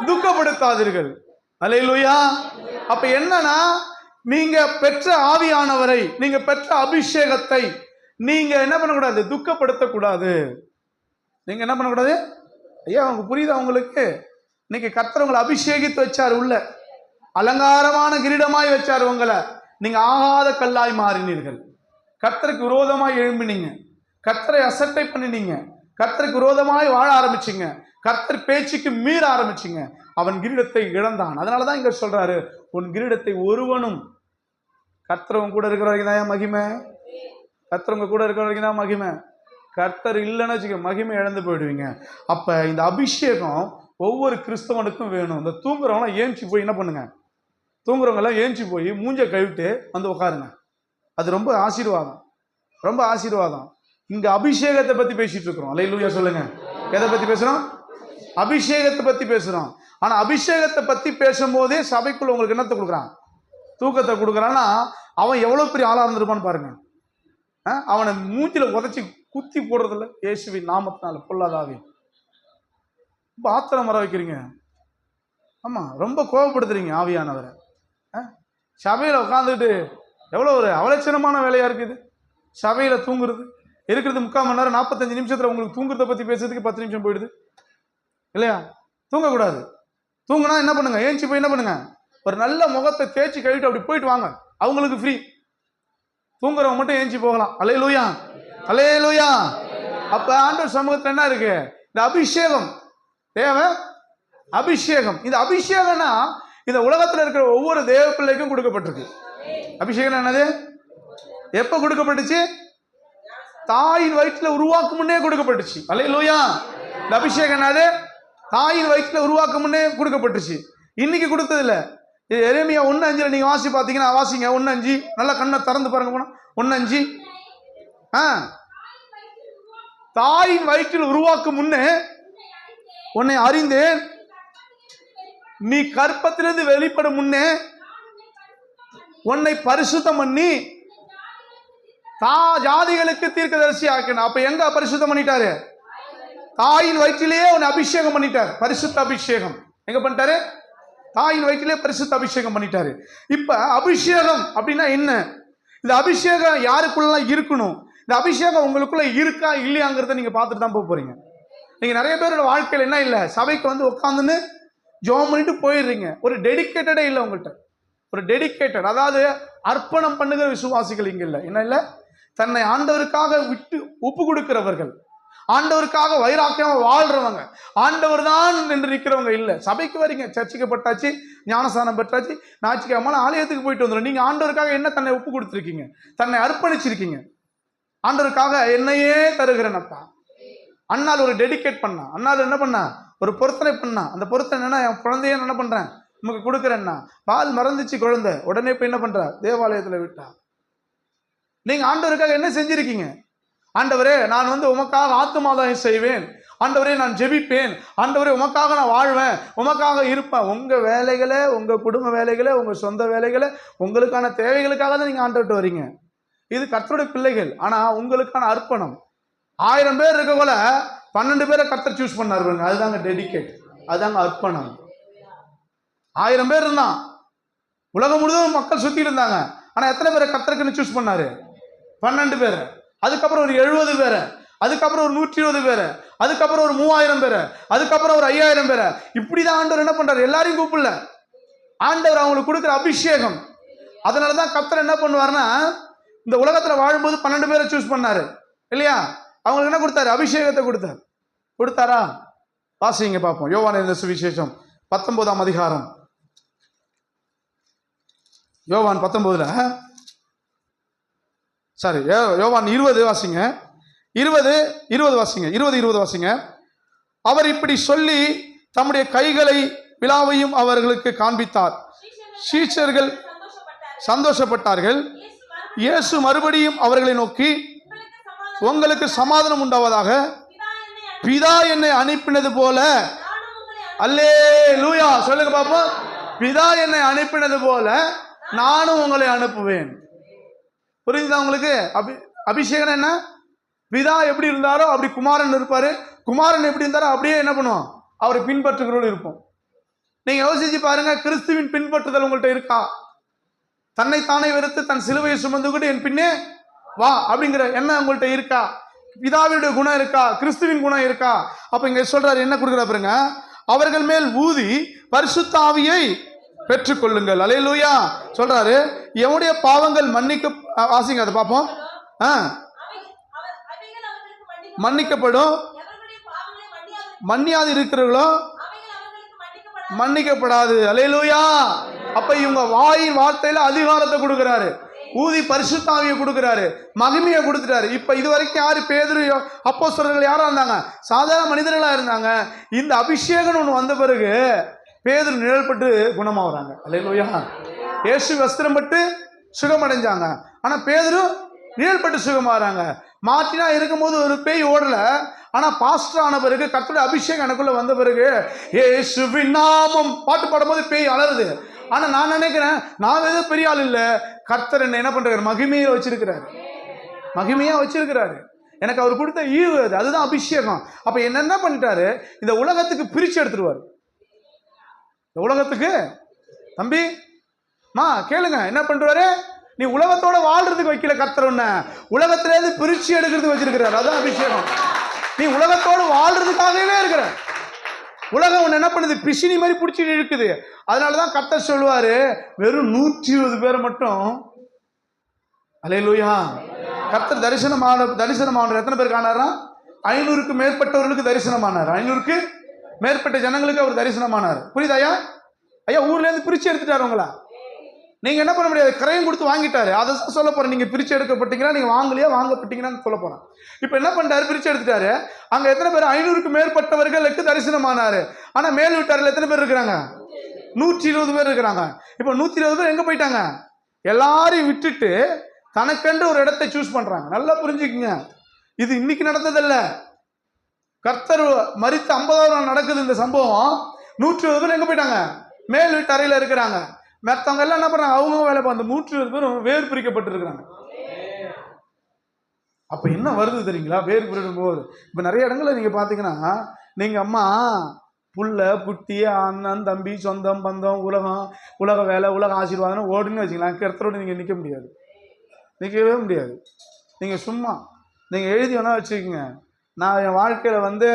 துக்கப்படுத்தாதீர்கள். அல்லேலூயா. அப்ப என்னன்னா, நீங்க பெற்ற ஆவியானவரை, நீங்க பெற்ற அபிஷேகத்தை நீங்க என்ன பண்ணக்கூடாது? துக்கப்படுத்தக்கூடாது. நீங்க என்ன பண்ணக்கூடாது? ஐயா, அவங்க புரியுதா உங்களுக்கு? இன்னைக்கு கர்த்தர் உங்களை அபிஷேகித்து வச்சார், உள்ள அலங்காரமான கிரீடமாய் வச்சார் உங்களை. நீங்க ஆகாத கல்லாய் மாறினீர்கள். கர்த்தருக்கு விரோதமாய் எழும்பினீங்க, கர்த்தரை அசட்டை பண்ணினீங்க, கர்த்தருக்கு விரோதமாய் வாழ ஆரம்பிச்சிங்க, கர்த்தர் பேச்சுக்கு மீற ஆரம்பிச்சிங்க. அவன் கிரீடத்தை இழந்தான். அதனாலதான் இங்க சொல்றாரு, உன் கிரீடத்தை ஒருவனும், கர்த்தர் கூட இருக்கிற வரைக்கும் தான் மகிமை, கர்த்தர் கூட இருக்கிற வரைக்கும் தான் மகிமை. கர்த்தர் இல்லைன்னு வச்சுக்க, மகிமை இழந்து போயிடுவீங்க. அப்ப இந்த அபிஷேகம் ஒவ்வொரு கிறிஸ்தவனுக்கும் வேணும். இந்த தூங்குறவங்களாம் ஏஞ்சி போய் என்ன பண்ணுங்க? தூங்குறவங்க எல்லாம் ஏஞ்சி போய் மூஞ்ச கழுவிட்டு வந்து உட்காருங்க. அது ரொம்ப ஆசீர்வாதம், ரொம்ப ஆசீர்வாதம். இங்க அபிஷேகத்தை பத்தி பேசிட்டு இருக்கிறோம். அல்லேலூயா சொல்லுங்க. எதை பத்தி பேசுறோம்? அபிஷேகத்தை பத்தி பேசுறோம். ஆனா அபிஷேகத்தை பத்தி பேசும்போதே சபைக்குள்ள உங்களுக்கு என்னத்தை கொடுக்குறான்? தூக்கத்தை கொடுக்குறான்னா அவன் எவ்வளவு பெரிய ஆளா இருந்திருப்பான்னு பாருங்க. அவனை மூஞ்சில உதச்சி குத்தி போடுறதில்ல, இயேசுவின் நாமத்தினால பொல்லாதாவே. ரொம்ப ஆத்திரம் வர வைக்கிறீங்க. ஆமா, ரொம்ப கோபப்படுத்துறீங்க ஆவியானவரை. சபையில உட்காந்துட்டு எவ்வளவு ஒரு அவலட்சணமான வேலையா இருக்குது. சபையில தூங்குறது இருக்கிறது 3/4 மணி நேரம், 45 நிமிஷத்துல உங்களுக்கு தூங்குறத பத்தி பேசுறதுக்கு 10 நிமிஷம் போயிடுது இல்லையா? தூங்கக்கூடாது. தூங்குனா என்ன பண்ணுங்க? ஏஞ்சி போய் என்ன பண்ணுங்க? ஒரு நல்ல முகத்தை தேய்ச்சி கழிட்டு அப்படி போயிட்டு வாங்க. அவங்களுக்கு ஃப்ரீ. தூங்குறவங்க மட்டும் ஏஞ்சி போகலாம். அல்லேலூயா, அல்லேலூயா. அப்ப ஆண்டவர் சமூகத்துல என்ன இருக்கு? இந்த அபிஷேகம் தேவை. அபிஷேகம், இந்த அபிஷேகம்னா இந்த உலகத்துல இருக்கிற ஒவ்வொரு தேவ பிள்ளைக்கும் கொடுக்கப்பட்டிருக்கு. அபிஷேகம் என்னது? எப்ப கொடுக்கப்பட்டுச்சு? தாயின் வயிற்றுல உருவாக்கும் முன்னே கொடுக்கப்பட்டுச்சு. அல்லேலூயா. இந்த அபிஷேகம் என்னது? தாயின் வயிற்றுல உருவாக்கும் முன்னே கொடுக்கப்பட்டுச்சு. இன்னைக்கு கொடுத்தது இல்ல. எரேமியா 1:5 நீங்க வாசி பாத்தீங்கன்னா, வாசிங்க 1:5. நல்லா கண்ணை திறந்து பாருங்க. 1:5. தாயின் வயிற்றில் உருவாக்கும் முன்னே உன்னை அறிந்தேன், நீ கற்பத்திலிருந்து வெளிப்படும் முன்னே உன்னை பரிசுத்தம் பண்ணி ஜாதிகளுக்கு தீர்க்கதரிசி ஆக்கின. அப்ப எங்க பரிசுத்தம் பண்ணிட்டாரு? தாயின் வயிற்றிலேயே உன்னை அபிஷேகம் பண்ணிட்டார். பரிசுத்த அபிஷேகம் எங்க பண்ணிட்டாரு? தாயின் வயிற்றிலே பரிசுத்த அபிஷேகம் பண்ணிட்டாரு. இப்ப அபிஷேகம் அப்படின்னா என்ன? இந்த அபிஷேகம் யாருக்குள்ள இருக்கணும்? இந்த அபிஷேகம் உங்களுக்குள்ள இருக்கா இல்லையாங்கிறத நீங்க பார்த்துட்டு தான் போறீங்க. நீங்க நிறைய பேரோட வாழ்க்கையில் என்ன இல்லை, சபைக்கு வந்து உட்காந்துன்னு ஜோம் பண்ணிட்டு போயிடுறீங்க. ஒரு டெடிக்கேட்டடே இல்லை உங்கள்கிட்ட. ஒரு டெடிக்கேட்டட், அதாவது அர்ப்பணம் பண்ணுகிற விசுவாசிகள் இங்க இல்லை. என்ன இல்லை? தன்னை ஆண்டவருக்காக விட்டு ஒப்பு கொடுக்கிறவர்கள், ஆண்டவருக்காக வைராக்கியமா வாழ்றவங்க, ஆண்டவர் தான் என்று நிற்கிறவங்க இல்லை. சபைக்கு வரீங்க, சர்ச்சைக்கு பட்டாச்சு, ஞானஸ்தானம் பெற்றாச்சு, ஞாயிற்றுக்கிழமை ஆலயத்துக்கு போயிட்டு வந்துடும். நீங்க ஆண்டவருக்காக என்ன தன்னை ஒப்பு கொடுத்துருக்கீங்க? தன்னை அர்ப்பணிச்சிருக்கீங்க. ஆண்டவருக்காக என்னையே தருகிறேனப்பா. அண்ணால் ஒரு டெடிகேட் பண்ணா, அண்ணால் என்ன பண்ணா? ஒரு பொருத்தனை பண்ணா. அந்த பொருத்தனை என்னன்னா, என் குழந்தைய என்ன பண்றேன், நமக்கு கொடுக்குறேன்னா. பால் மறந்துச்சு குழந்தை, உடனே போய் என்ன பண்றா? தேவாலயத்துல விட்டா. நீங்க ஆண்டவருக்காக என்ன செஞ்சிருக்கீங்க? ஆண்டவரே, நான் வந்து உமக்காக ஆத்துமாதாயம் செய்வேன், ஆண்டவரே நான் ஜெபிப்பேன், ஆண்டவரே உமக்காக நான் வாழ்வேன், உமக்காக இருப்பேன். உங்க வேலைகளை, உங்க குடும்ப வேலைகளை, உங்க சொந்த வேலைகளை, உங்களுக்கான தேவைகளுக்காக தான் நீங்க ஆண்டவர்கிட்ட வரீங்க. இது கர்த்தருடைய பிள்ளைகள். ஆனா உங்களுக்கான அர்ப்பணம். 1000 பேர் இருக்க போல 12 பேரை கர்த்தர் சூஸ் பண்ணாரு. அதுதாங்க டெடிகேட், அதுதாங்க அர்ப்பணம். 1000 பேர் இருந்தான், உலகம் முழுவதும் மக்கள் சுத்தி இருந்தாங்க. ஆனா எத்தனை பேரை கர்த்தருக்குன்னு சூஸ் பண்ணாரு? 12 பேரை. அதுக்கப்புறம் ஒரு 70 பேரை, அதுக்கப்புறம் ஒரு 120 பேரை, அதுக்கப்புறம் ஒரு 3000 பேரை, அதுக்கப்புறம் ஒரு 5000 பேரை. இப்படிதான் ஆண்டவர் என்ன பண்றாரு? எல்லாரையும் கூப்பிடல. ஆண்டவர் அவங்களுக்கு கொடுக்குற அபிஷேகம். அதனாலதான் கர்த்தர் என்ன பண்ணுவாருன்னா, இந்த உலகத்துல வாழும்போது 12 பேரை சூஸ் பண்ணாரு இல்லையா? அவங்களுக்கு என்ன கொடுத்தாரு? அபிஷேகத்தை கொடுத்தாரு. கொடுத்தாரா? வாசிங்க பார்ப்போம். யோவான் எழுதின சுவிசேஷம் 19ஆம் அதிகாரம். யோவான் 19ல யோவான் 20 வாசிங்க. 20 வாசிங்க. 20 வாசிங்க. அவர் இப்படி சொல்லி தம்முடைய கைகளை விலாவையும் அவர்களுக்கு காண்பித்தார். சீஷர்கள் சந்தோஷப்பட்டார்கள். இயேசு மறுபடியும் அவர்களை நோக்கி, உங்களுக்கு சமாதானம் உண்டாவதாக, பிதா என்னை அனுப்பினது போல, அல்லேலூயா சொல்லுங்க பாப்போம், பிதா என்னை அனுப்பினது போல நானும் உங்களை அனுப்புவேன். புரியுதா உங்களுக்கு? அபிஷேகம் என்ன? பிதா எப்படி இருந்தாரோ அப்படி குமாரன் இருப்பாரு, குமாரன் எப்படி இருந்தாரோ அப்படியே என்ன பண்ணுவோம், அவரை பின்பற்றுகிறோம் இருப்போம். நீங்க யோசிச்சு பாருங்க, கிறிஸ்துவின் பின்பற்றுதல் உங்கள்கிட்ட இருக்கா? தன்னைத்தானே வெறுத்து தன் சிலுவையை சுமந்துக்கிட்டு என் பின்னே வா அப்படிங்கிற எண்ணம் உங்கள்கிட்ட இருக்கா? பிதாவுடைய குணம் இருக்கா? கிறிஸ்துவின் குணம் இருக்கா? அப்ப இங்க சொல்றாரு, என்ன கொடுக்குற பாருங்க, அவர்கள் மேல் ஊதி பரிசுத்த ஆவியை பெற்றுக்கொள்ளுங்கள். அல்லேலூயா சொல்றாரு. எவனுடைய பாவங்கள் வாசிங்க அதை பார்ப்போம். மன்னிக்கப்படும், மன்னியாது இருக்கிறவர்களோ மன்னிக்கப்படாது. அல்லேலூயா. அப்ப இவங்க வாயின் வார்த்தையில அதிகாரத்தை கொடுக்கிறாரு, ஊதி பரிசுத்த ஆவியை கொடுக்கிறாரு, மகிமையை கொடுத்துட்டாரு. இப்ப இது வரைக்கும் யாரு? பேதுரு அப்போஸ்தலர்கள் யாரா இருந்தாங்க? சாதாரண மனிதர்களா இருந்தாங்க. இந்த அபிஷேகம் ஒன்று வந்த பிறகு பேதுரு நிழல்பட்டு குணமாகறாங்க. அல்லேலூயா. இயேசு வஸ்திரம் பட்டு சுகமடைஞ்சாங்க. ஆனா பேதுரு நிழல்பட்டு சுகமாகறாங்க. மாற்றினா இருக்கும்போது ஒரு பேய் ஓடல. ஆனா பாஸ்டர் ஆன பிறகு, கர்த்தருடைய அபிஷேகம் எனக்குள்ள வந்த பிறகு, இயேசுவின் நாமம் பாட்டு பாடும்போது பேய் அலறுது. ஆனா நான் நினைக்கிறேன், நான் ஏதோ பெரிய ஆள் இல்ல, கர்த்தர் என்ன பண்றாரு? மகிமையை வச்சிருக்கிறாரு, மகிமையா வச்சிருக்கிறாரு. எனக்கு அவர் கொடுத்த ஈவு அது, அதுதான் அபிஷேகம். அப்ப என்ன பண்ணிட்டாரு? இந்த உலகத்துக்கு பிரிச்சு எடுத்துருவாரு. இந்த உலகத்துக்கு தம்பி மா கேளுங்க, என்ன பண்றாரு? நீ உலகத்தோட வாழ்றதுக்கு வைக்கல கர்த்தர், உன்ன உலகத்திலேருந்து பிரிச்சு எடுக்கிறதுக்கு வச்சிருக்கிறாரு. அதான் அபிஷேகம். நீ உலகத்தோடு வாழ்றதுக்காகவே இருக்கிற. உலகம் உன்னை என்ன பண்ணுது? பிசினி மாதிரி பிடிச்சி இழுக்குது. அதனாலதான் கர்த்தர் சொல்லுவாரு, வெறும் 120 பேரை மட்டும். அல்லேலூயா. கர்த்தர் தரிசனமானார். எத்தனை பேர் காணாரா? 500க்கு மேற்பட்டவர்களுக்கு தரிசனமானார். 500க்கு மேற்பட்ட ஜனங்களுக்கு அவர் தரிசனமானார். புரியுதா ஐயா? ஐயா ஊர்ல இருந்து பிரிச்சு எடுத்துட்டாரு உங்களா. நீங்க என்ன பண்ண முடியாது, கிரையம் கொடுத்து வாங்கிட்டாரு. அதை சொல்ல போறேன். நீங்க பிரிச்சு எடுக்கப்பட்டீங்கன்னா, நீங்க வாங்கலையா வாங்கப்பட்டீங்கன்னு சொல்ல போறேன். இப்ப என்ன பண்ணிட்டாரு? பிரிச்சு எடுத்துட்டாரு. அங்க எத்தனை பேர்? 500க்கு மேற்பட்டவர்களுக்கு தரிசனமானாரு. ஆனா மேல் வீட்டாரில் எத்தனை பேர் இருக்கிறாங்க? 120 பேர் இருக்கிறாங்க. இப்ப 120 பேர் எங்க போயிட்டாங்க? எல்லாரையும் விட்டுட்டு தனக்கென்று ஒரு இடத்தை சூஸ் பண்றாங்க. நல்லா புரிஞ்சுக்குங்க, இது இன்னைக்கு நடந்ததில்ல. கர்த்தர் மரித்த 50வது நாள் நடக்குது இந்த சம்பவம். 120 பேர் எங்க போயிட்டாங்க? மேல் வீட்டு அறையில இருக்கிறாங்க. மற்றவங்க எல்லாம் என்ன பண்றாங்க? அவங்க வேலை பார்த்து 120 பேரும் வேறு பிரிக்கப்பட்டு இருக்கிறாங்க. அப்ப என்ன வருது தெரியுங்களா? வேறு பிரிக்கும் போது இப்ப நிறைய இடங்கள்ல நீங்க பாத்தீங்கன்னா, நீங்க அம்மா புள்ள குட்டி அண்ணன் தம்பி சொந்தம் பந்தம் உலக வேலை உலக ஆசீர்வாதம் ஓடுன்னு வச்சுக்கலாம். கர்த்தரோடு நீங்க நிற்க முடியாது, நிற்கவே முடியாது. நீங்க சும்மா நீங்க எழுதி வேணா வச்சுக்கோங்க, நான் என் வாழ்க்கையில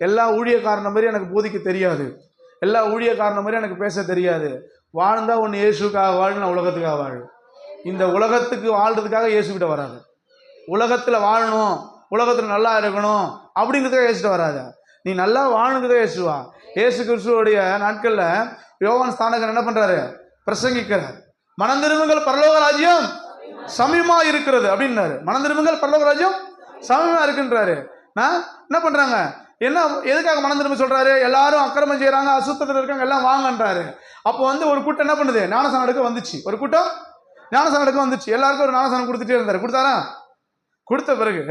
எல்லா ஊழியக்காரன மாதிரி எனக்கு போதிக்க தெரியாது, எல்லா ஊழியக்காரன மாதிரி எனக்கு பேச தெரியாது. வாழ்ந்தா ஒன்று இயேசுக்காக வாழு, நான் உலகத்துக்காக வாழு. இந்த உலகத்துக்கு வாழ்றதுக்காக இயேசுக்கிட்ட வராது. உலகத்தில் வாழணும், உலகத்தில் நல்லா இருக்கணும் அப்படிங்கிறதுக்காக இயேசுகிட்ட வராது. நீ நல்லா வாழணுங்கிறத இயேசுவா. இயேசு கிறிஸ்துவோடைய நாட்கள்ல யோவான் ஸ்நானகர் என்ன பண்றாரு? பிரசங்கிக்கிறார். மனம் திரும்புங்கள் பரலோக ராஜ்யம் சமீபமா இருக்கிறது அப்படின்னாரு. மனம் திரும்புங்கள் பரலோக ராஜ்யம் சமீபமா இருக்குன்றாரு. நான் என்ன பண்றாங்க? என்ன எதுக்காக மனம் திரும்ப சொல்றாரு? எல்லாரும் அக்கிரமம் செய்யறாங்க, அசுத்தத்தில் இருக்காங்க, எல்லாம் வாங்கன்றாரு. அப்போ ஒரு கூட்டம் என்ன பண்ணுது? ஞானசானம் எடுக்க வந்துச்சு. ஒரு கூட்டம் ஞானசானம் எடுக்க வந்துச்சு. எல்லாருக்கும் ஒரு ஞானசானம் கொடுத்துட்டே இருந்தாரு. கொடுத்தாரா? கொடுத்த பிறகு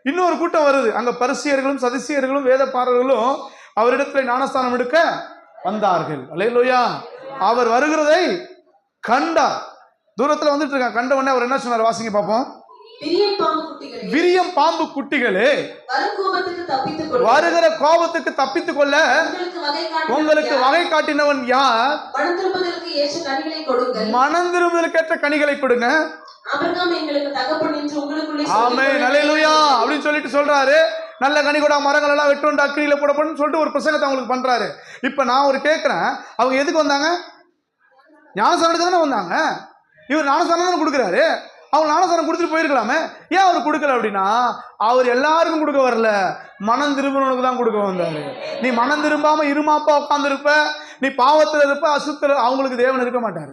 இன்னொரு கூட்டம் வருது. அங்க பரிசேயர்களும் சதுசேயர்களும் வேதபாரர்களும் அவரிடத்துல ஞானஸ்தானம் எடுக்க வந்தார்கள். அல்லேலூயா. அவர் வருகிறதை கண்டார். தூரத்துல வந்துட்டு இருக்காங்க. கண்ட உடனே அவர் என்ன சொன்னார்? வாசிங்க பார்ப்போம். விரியம் பாம்பு குட்டிகளே, வருகிற கோபத்துக்கு தப்பித்துக் கொள்ள உங்களுக்கு வகை காட்டினவன் யார்? மனம் திரும்புதலுக்கு ஏற்ற கனிகளை கொடுங்க. ஆமென் அல்லேலூயா அப்படின்னு சொல்லிட்டு சொல்றாரு. நல்ல கனி கூட மரங்கள் எல்லாம் வெட்டுண்டா அக்கினியில போடப்படும் சொல்லிட்டு ஒரு பிரசங்கத்தை அவங்களுக்கு பண்றாரு. இப்ப நான் ஒரு கேட்கிறேன், அவங்க எதுக்கு வந்தாங்க? ஞானசானத்துக்கு தானே வந்தாங்க. இவர் ஞானசானம் தானே கொடுக்குறாரு. அவங்க ஞானசானம் கொடுத்துட்டு போயிருக்கலாமே. ஏன் அவர் கொடுக்கல அப்படின்னா, அவர் எல்லாருக்கும் கொடுக்க வரல, மனம் திரும்புறவனுக்கு தான் கொடுக்க வந்தாரு. நீ மனம் திரும்பாம இருமாப்பா உட்கார்ந்து இருப்ப, நீ பாவத்தில் இருப்ப, அசுத்தர், அவங்களுக்கு தேவன் இருக்க மாட்டாரு.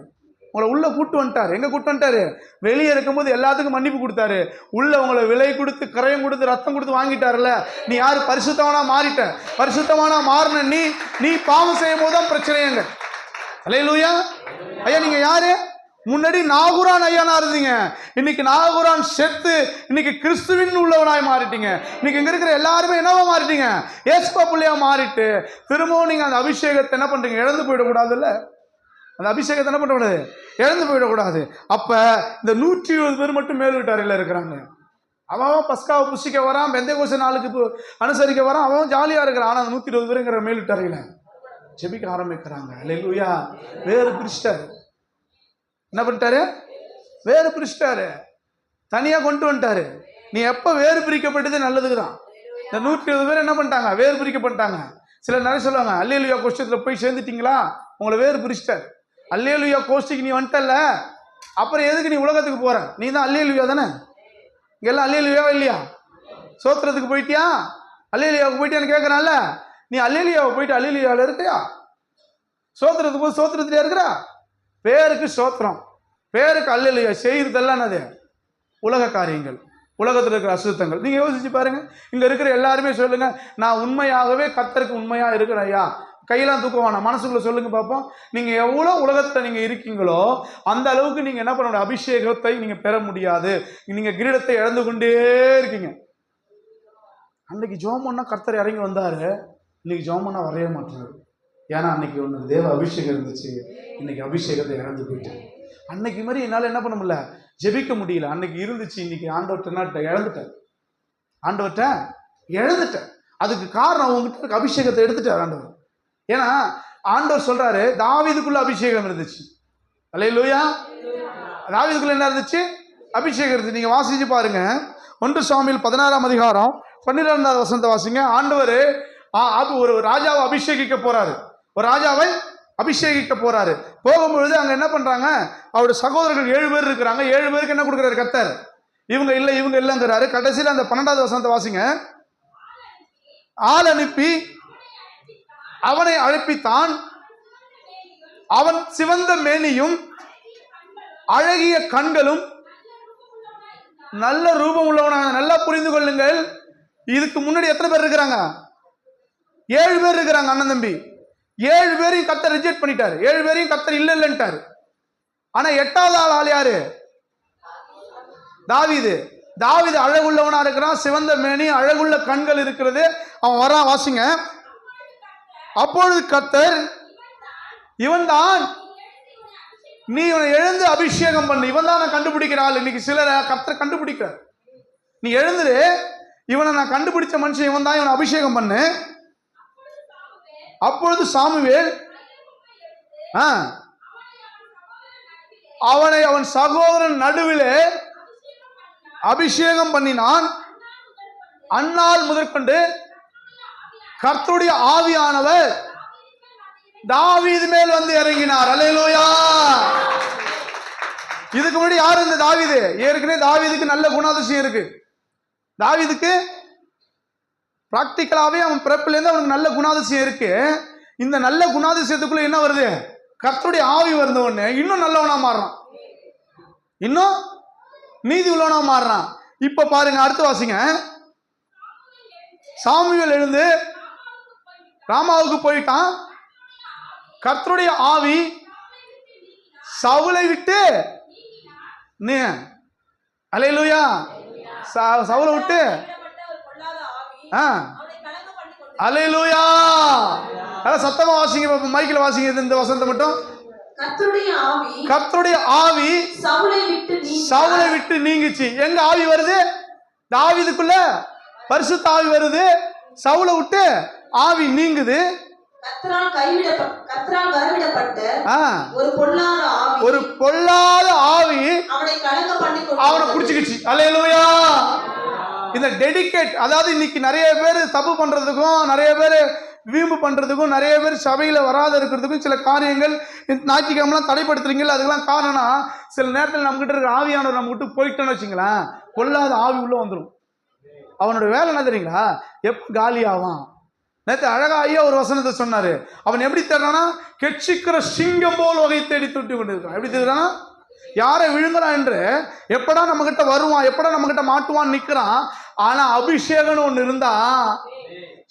உங்களை உள்ள கூட்டு வந்துட்டாரு. எங்க கூட்டு வந்துட்டாரு? வெளியே இருக்கும்போது எல்லாத்துக்கும் மன்னிப்பு கொடுத்தாரு. உள்ள உங்களை விலை கொடுத்து, கரையம் கொடுத்து, ரத்தம் கொடுத்து வாங்கிட்டாருல்ல. நீ யாரு? பரிசுத்தவனா மாறிட்ட. பரிசுத்தவனா மாறின நீ பாவம் செய்யும் போதுதான் பிரச்சனைங்க. அல்லேலூயா. ஐயா நீங்க யாரு? முன்னாடி நாகூரான் ஐயானா இருந்தீங்க. இன்னைக்கு நாகூரான் செத்து இன்னைக்கு கிறிஸ்துவின் உள்ளவனாய் மாறிட்டீங்க. இன்னைக்கு இங்க இருக்கிற எல்லாருமே என்னவா மாறிட்டீங்க? ஏசுப்பா பிள்ளையா மாறிட்டு திரும்பவும் நீங்க அந்த அபிஷேகத்தை என்ன பண்றீங்க? இழந்து போயிடக்கூடாதுல்ல. அந்த அபிஷேகத்தை என்ன பண்ணக்கூடாது? இழந்து போயிடக்கூடாது. அப்ப இந்த 120 பேர் மட்டும் மேல்விட்டாரில் இருக்கிறாங்க. அவன் பஸ்காவை புசிக்க வரான், பெந்தேகோஸ்தே நாளுக்கு அனுசரிக்க வரான், அவன் ஜாலியா இருக்கிறான். ஆனா 120 பேருங்கிற மேல்விட்டாரில ஜெபிக்க ஆரம்பிக்கிறாங்க. அல்லேலூயா. வேறு பிரிச்சிட்டாரு. என்ன பண்ணிட்டாரு? வேறு பிரிச்சிட்டாரு. தனியா கொண்டு வந்துட்டாரு. நீ எப்ப வேறு பிரிக்கப்பட்டது நல்லதுக்குதான். இந்த 120 பேர் என்ன பண்ணிட்டாங்க? வேறு பிரிக்கப்பட்டாங்க. சிலர் நிறைய சொல்லுவாங்க, அல்லேலூயா கோஷ்டத்துல போய் சேர்ந்துட்டீங்களா, உங்களை வேறு பிரிச்சிட்டாரு. அல்லேலூயா கோஷ்டிக்கு நீ வந்துட்டல, அப்புறம் எதுக்கு நீ உலகத்துக்கு போற? நீ தான் அல்லேலூயா தானே. இங்கெல்லாம் அல்லேலூயாவா இல்லையா? சோத்திரத்துக்கு போயிட்டியா? அல்லேலூயாவுக்கு போயிட்டியான்னு கேட்கறான்ல. நீ அல்லேலூயாவை போயிட்டு அல்லேலூயாவில் இருக்கியா? சோத்திரத்துக்கு போய் சோத்திரத்திலே இருக்கிறா? பேருக்கு சோத்திரம், பேருக்கு அல்லேலூயா. செய்யறதெல்லாம் என்னது? உலக காரியங்கள், உலகத்தில் இருக்கிற அசுத்தங்கள். நீங்க யோசிச்சு பாருங்க. இங்க இருக்கிற எல்லாருமே சொல்லுங்க, நான் உண்மையாகவே கர்த்தருக்கு உண்மையா இருக்கிறேன் ஐயா. கையெல்லாம் தூக்குவானா? மனசுக்குள்ள சொல்லுங்க பார்ப்போம். நீங்க எவ்வளவு உலகத்துல நீங்க இருக்கீங்களோ அந்த அளவுக்கு நீங்க என்ன பண்ண முடியும்? அபிஷேகத்தை நீங்க பெற முடியாது. நீங்க கிரீடத்தை இழந்து கொண்டே இருக்கீங்க. அன்னைக்கு ஜோமன்னா கர்த்தர் இறங்கி வந்தாரு, இன்னைக்கு ஜோமன்னா வரைய மாட்டாரு. ஏன்னா அன்னைக்கு ஒன்று தேவ அபிஷேகம் இருந்துச்சு, இன்னைக்கு அபிஷேகத்தை இழந்து போயிட்டேன். அன்னைக்கு மாதிரி என்னால் என்ன பண்ண முடியல? ஜெபிக்க முடியல. அன்னைக்கு இருந்துச்சு, இன்னைக்கு ஆண்டவர்கிட்ட இழந்துட்டேன். ஆண்டவர்கிட்ட இழந்துட்டேன். அதுக்கு காரணம் உங்ககிட்ட இருக்க அபிஷேகத்தை எடுத்துட்டார் ஆண்டவர். ஏன்னா ஆண்டவர் சொல்றாரு, தாவீதுக்குள்ள அபிஷேகம் இருந்துச்சு. அல்லேலூயா. தாவீதுக்குள்ள என்ன இருந்துச்சு? அபிஷேகம் இருந்துச்சு. நீங்க வாசிச்சு பாருங்க. 1 சாமுவேல் 16ஆம் அதிகாரம் 12வது வசனத்தை வாசிங்க. ஆண்டவர் ஒரு ராஜாவை அபிஷேகிக்க போறாரு. ஒரு ராஜாவை அபிஷேகிக்க போறாரு. போகும்பொழுது அங்க என்ன பண்றாங்க? அவருடைய சகோதரர்கள் 7 பேர் இருக்கிறாங்க. 7 பேருக்கு என்ன கொடுக்குறாரு கர்த்தர்? இவங்க இல்லை இவங்க இல்லைங்கிறாரு. கடைசியில் அந்த 12வது வசனத்தை வாசிங்க. ஆள் அனுப்பி அவனை அழைப்பித்தான். அவன் சிவந்த மேனியும் அழகிய கண்களும் நல்ல ரூபம் உள்ளவனாக. நல்லா புரிந்து கொள்ளுங்கள். இதுக்கு முன்னாடி எத்தனை பேர் இருக்கிறாங்க? 7 பேர் இருக்கிறாங்க அண்ணன் தம்பி. 7 பேரையும் கர்த்தர் ரிஜெக்ட் பண்ணிட்டாரு. 7 பேரையும் கர்த்தர் இல்லைன்ட்டாரு. ஆனா 8வது ஆள் யாரு? தாவீது. தாவீது அழகுள்ளவனா இருக்கிறான், சிவந்த மேனி, அழகுள்ள கண்கள் இருக்கிறது. அவன் வரான், வாசிங்க. அப்பொழுது கர்த்தர், இவன் தான் நீ இவனை எழுந்து அபிஷேகம் பண்ணு. இவன் தான் நான் கண்டுபிடிக்கிறாள். இன்னைக்கு சிலரை கர்த்தர் கண்டுபிடிக்கிறார். நீ எழுந்துரு, இவனை நான் கண்டுபிடிச்ச மனுஷன் இவன் தான், இவனை அபிஷேகம் பண்ணு. அப்பொழுது சாமுவேல் அவனை அவன் சகோதரன் நடுவிலே அபிஷேகம் பண்ணினான். அந்நாள் முதற்கொண்டு கர்த்தருடைய ஆவியானவர் தாவீது மேல் வந்து இறங்கினார். அல்லேலூயா. இதுக்கு முன்னாடி யாரு இந்த தாவீது? ஏற்கனவே தாவீதுக்கு நல்ல குணாதிசயம் இருக்கு. தாவீதுக்கு பிராக்டிக்கலாவே அவன் பிறப்பிலேருந்து அவனுக்கு நல்ல குணாதிசயம் இருக்கு. இந்த நல்ல குணாதிசயத்துக்குள்ள என்ன வருது? கர்த்தருடைய ஆவி வந்த உடனே இன்னும் நல்லவனா மாறுறான், இன்னும் நீதி உள்ளவனா மாறுறான். இப்ப பாருங்க, அடுத்து வாசிங்க. சாமுவேல் எழுந்து ராமாவுக்கு போயிட்டான். கர்த்தருடைய ஆவி சவுலை விட்டு அல்லேலூயா சவுலை விட்டு அல்லேலூயா. சத்தமா வாசிங்க, மைக்கில் வாசிங்க. இந்த வசனத்தை மட்டும். கர்த்தருடைய ஆவி சவுலை விட்டு நீங்கிச்சு. எங்க ஆவி வருது? தாவீதுக்குள்ள பரிசுத்த ஆவி வருது. சவுலை விட்டு ஆவி நீங்குது. ஒரு பொல்லாத ஆவி அவனை குடிச்சுக்கிச்சு. அல்லேலூயா. இந்த டெடிகேட், அதாவது இன்னைக்கு நிறைய பேர் தப்பு பண்றதுக்கும், நிறைய பேர் வீம்பு பண்றதுக்கும், நிறைய பேர் சபையில வராத இருக்கிறதுக்கும் சில காரியங்கள் ஞாயிற்றுக்கிழமெல்லாம் தடைப்படுத்துறீங்களா? அதுக்கெல்லாம் காரணம் சில நேரத்தில் நம்ம கிட்ட இருக்கிற ஆவியானவர் நம்ம விட்டு போயிட்டோன்னு வச்சுங்களேன், பொல்லாத ஆவி உள்ள வந்துடும். அவனோட வேலை என்ன தெரியுங்களா? எப்போ காலி ஆவான், நேற்று அழகா ஐயா ஒரு வசனத்தை சொன்னாரு. அவன் எப்படி தேடுறானா, கெட்சிக்கிற சிங்கம் போல் வகை தேடி துட்டி கொண்டிருக்கான். எப்படி தேடுறானா, யாரை விழுங்குறான் என்று, எப்படா நம்ம கிட்ட வருவான், எப்படா நம்ம கிட்ட மாட்டுவான் நிக்கிறான். ஆனா அபிஷேகம் ஒண்ணு இருந்தா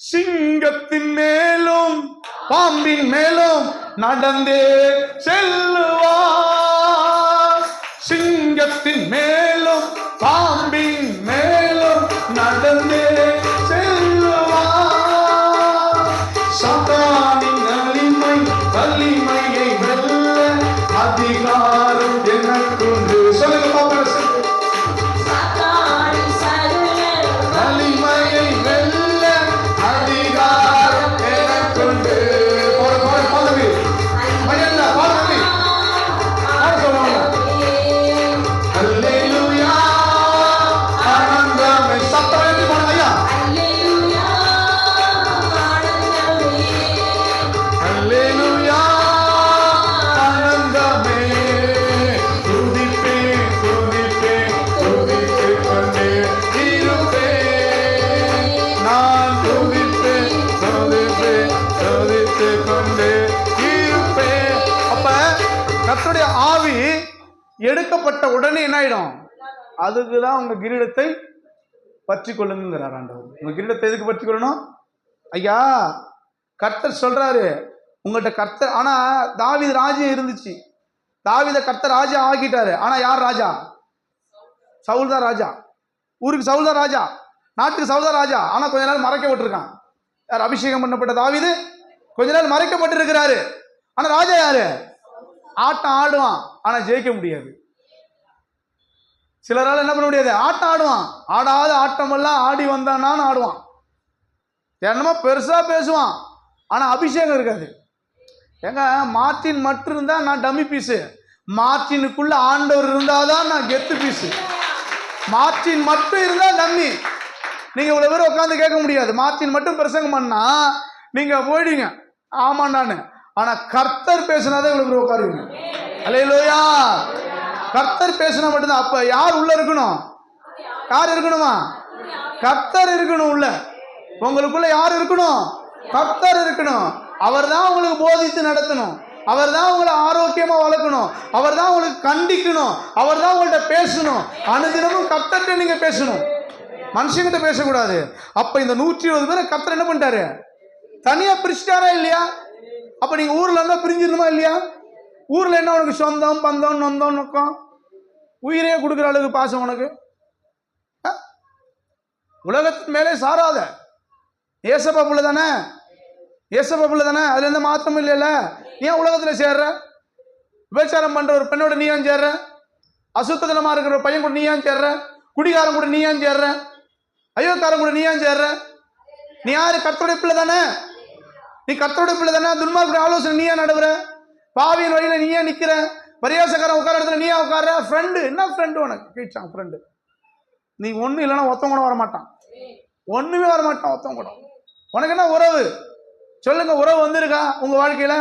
சிங்கத்தின் மேலும் பாம்பின் மேலும் நடந்தே செல்லுவார். சிங்கத்தின் மேலும் பாம்பின் மேலும் நடந்தே செல்லுவார். சாத்தானின் வலிமையை வெல்ல அதிகாரம் எனக்குண்டு. சொல்லுங்க பாப்பா. வலிமையை வெல்ல அதிகாரம் எனக்குண்டு. பாதவி மயல்ல பாதவி சொல்லுவாங்க. அல்லேலூயா ஆனந்தமே. சத்தம் எழுதி போன ஐயா. அல்லேலூயா ஆனந்தமே. துதிப்பேன் துதிப்பேன் துதித்துக் கொண்டே இருப்பேன். நான் துதிப்பேன் துதிப்பேன் துதித்துக் கொண்டே இருப்பேன். அப்ப கர்த்தருடைய ஆவி எடுக்கப்பட்ட உடனே என்ன ஆயிடும்? அதுக்குதான் உங்க கிரீடத்தை பற்றி கொள்ளுங்கிறார் ஆண்டவர். உங்க கிரீடத்தை எதுக்கு பற்றி கொள்ளணும் ஐயா? கர்த்தர் சொல்றாரு உங்கள்கிட்ட கர்த்தர். ஆனா தாவீது ராஜ்யம் இருந்துச்சு. தாவீத கர்த்தர் ராஜா ஆக்கிட்டாரு. ஆனா யார் ராஜா? சவுல் தான் ராஜா. ஊருக்கு சவுல் தான் ராஜா, நாட்டுக்கு சவுல் தான் ராஜா. ஆனா கொஞ்ச நாள் மறைக்கப்பட்டிருக்கான். யார்? அபிஷேகம் பண்ணப்பட்ட தாவீது கொஞ்ச நாள் மறைக்கப்பட்டு இருக்கிறாரு. ஆனா ராஜா யாரு? ஆட்டம் ஆடுவான், ஆனா ஜெயிக்க முடியாது. சிலரால் என்ன பண்ண முடியாது? ஆட்டம் ஆடுவான், ஆடாத ஆட்டம் எல்லாம் ஆடி வந்தான்னு ஆடுவான். என்னமோ பெருசா பேசுவான், ஆனா அபிஷேகம் இருக்காது. ஏங்க, மார்டின் மட்டும் இருந்தா நான் டம்மி பீஸு. மார்டினுக்குள்ள ஆண்டவர் இருந்தாதான் நான் கெத்து பீஸு. மார்டின் மட்டும் இருந்தா டம்மி. நீங்க இவ்வளவு பேர் உட்காந்து கேட்க முடியாது. மார்டின் மட்டும் பிரசங்கம் பண்ணா நீங்க போயிடுங்க ஆமாண்டான்னு. ஆனா கர்த்தர் பேசினாதான் இவ்வளவு பேர் உட்காருவீங்க. அல்லேலூயா. கர்த்தர் பேசினா மட்டும்தான். அப்ப யார் உள்ள இருக்கணும்? யார் இருக்கணுமா? கர்த்தர் இருக்கணும் உள்ள. உங்களுக்குள்ள யார் இருக்கணும்? கர்த்தர் இருக்கணும். அவர் தான் உங்களுக்கு போதித்து நடத்தணும். அவர் தான் உங்களை ஆரோக்கியமா வளர்க்கணும். அவர் தான் உங்களுக்கு கண்டிக்கணும். அவர் தான் உங்கள்கிட்ட பேசணும். அனுதினமும் கர்த்தர்கிட்ட நீங்க பேசணும், மனுஷங்கிட்ட பேசக்கூடாது. அப்ப இந்த 120 பேரை கர்த்தர் என்ன பண்ணிட்டாரு? தனியா பிரிச்சுட்டாரா இல்லையா? அப்ப நீங்க ஊர்ல இருந்தா பிரிஞ்சிருந்தமா இல்லையா? ஊர்ல என்ன உனக்கு சொந்தம் பந்தம் நொந்தம் நொக்கம்? உயிரையே கொடுக்குற அளவுக்கு பாசம் உனக்கு. உலகத்தின் மேலே சாராத ஏசப்பா புள்ள தானே, ஏசப்பா புள்ள தானே, அதுல எந்த மாற்றமும் இல்லைல்ல. நீ ஏன் உலகத்துல சேர்ற? விபச்சாரம் பண்ற ஒரு பெண்ணோட நீ ஏன் சேர்ற? அசுத்தமா இருக்கிற ஒரு பையன் கூட நீ ஏன் சேர்ற? குடிகாரன் கூட நீ ஏன் சேர்ற? அயோக்காரன் கூட நீ ஏன் சேர்ற? நீ யாரு? கர்த்தருடைய பிள்ளை தானே. நீ கர்த்தருடைய பிள்ளை தானே. துன்மார்க்குடைய ஆலோசனை நீ ஏன் நடுவுற? பாவியின் வழியில நீ ஏன் நிக்கிற? பரியாசக்காரன் உட்கார இடத்துல நீ ஏன் உட்கார? ஃப்ரெண்டு என்ன ஃப்ரெண்டு உனக்கு? கேட்டான் ஃப்ரெண்டு. நீ ஒண்ணு இல்லைன்னா ஒருத்தவங்க கூட வரமாட்டான், ஒண்ணுமே வரமாட்டான் ஒருத்தவங்க கூட. உனக்கு என்ன உறவு? சொல்லுங்க. உறவு வந்திருக்கா உங்க வாழ்க்கையில?